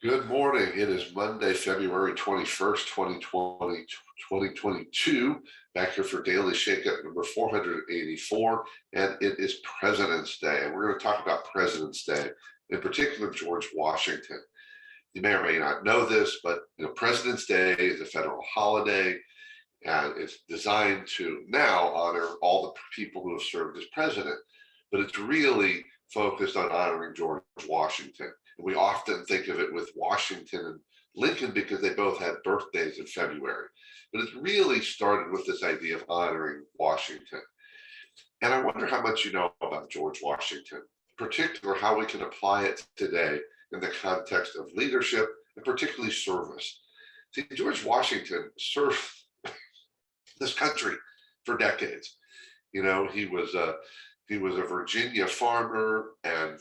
Good morning. It is Monday, February 21st, 2022. Back here for Daily Shakeup number 484, and it is President's Day. And we're going to talk about President's Day, in particular, George Washington. You may or may not know this, but President's Day is a federal holiday, and it's designed to now honor all the people who have served as president. But it's really focused on honoring George Washington. And we often think of it with Washington and Lincoln because they both had birthdays in February. But it really started with this idea of honoring Washington. And I wonder how much you know about George Washington, in particular, how we can apply it today in the context of leadership and particularly service. See, George Washington served this country for decades. He was a Virginia farmer and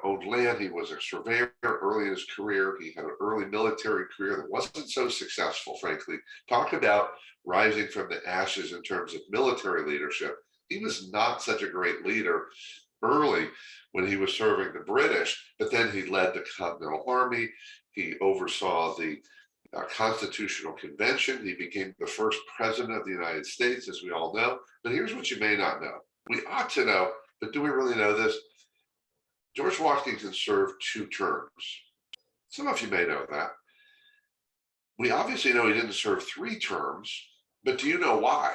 owned land. He was a surveyor early in his career. He had an early military career that wasn't so successful, frankly. Talk about rising from the ashes in terms of military leadership. He was not such a great leader early when he was serving the British, but then he led the Continental Army. He oversaw the Constitutional Convention. He became the first president of the United States, as we all know. But here's what you may not know. We ought to know, but do we really know this? George Washington served 2 terms. Some of you may know that. We obviously know he didn't serve 3 terms, but do you know why?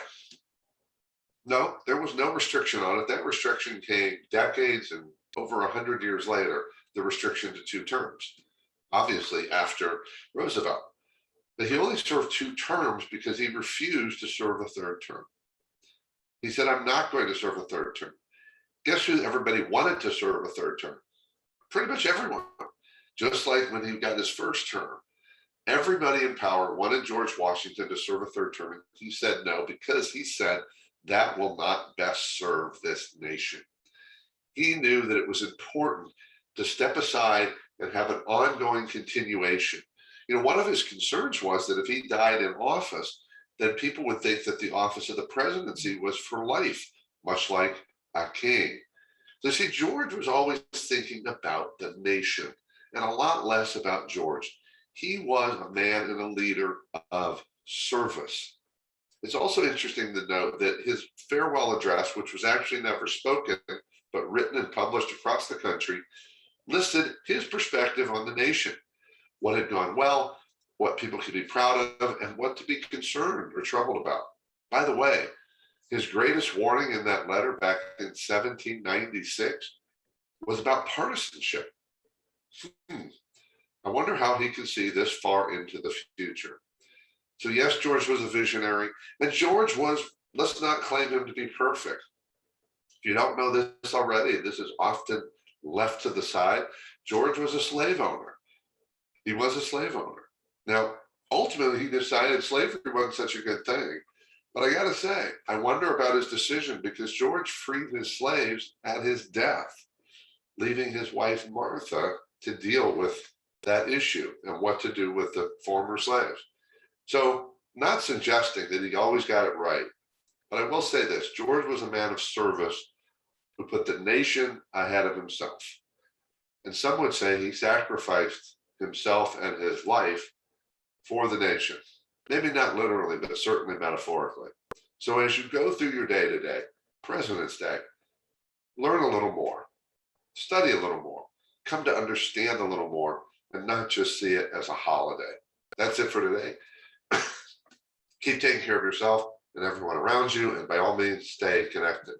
No, there was no restriction on it. That restriction came decades and over 100 years later, the restriction to 2 terms, obviously after Roosevelt. But he only served 2 terms because he refused to serve a 3rd term. He said, I'm not going to serve a 3rd term. Guess who everybody wanted to serve a 3rd term? Pretty much everyone. Just like when he got his 1st term. Everybody in power wanted George Washington to serve a 3rd term. And he said no, because he said that will not best serve this nation. He knew that it was important to step aside and have an ongoing continuation. One of his concerns was that if he died in office, then people would think that the office of the presidency was for life, much like a king. So see, George was always thinking about the nation and a lot less about George. He was a man and a leader of service. It's also interesting to note that his farewell address, which was actually never spoken, but written and published across the country, listed his perspective on the nation, what had gone well, what people could be proud of, and what to be concerned or troubled about. By the way, his greatest warning in that letter back in 1796 was about partisanship. I wonder how he could see this far into the future. So yes, George was a visionary, and George was, let's not claim him to be perfect. If you don't know this already, this is often left to the side. George was a slave owner. He was a slave owner. Now, ultimately, he decided slavery wasn't such a good thing. But I got to say, I wonder about his decision because George freed his slaves at his death, leaving his wife Martha to deal with that issue and what to do with the former slaves. So, not suggesting that he always got it right, but I will say this: George was a man of service who put the nation ahead of himself. And some would say he sacrificed himself and his life for the nation. Maybe not literally, but certainly metaphorically. So as you go through your day today, President's Day, learn a little more, study a little more, come to understand a little more, and not just see it as a holiday. That's it for today. Keep taking care of yourself and everyone around you, and by all means, stay connected.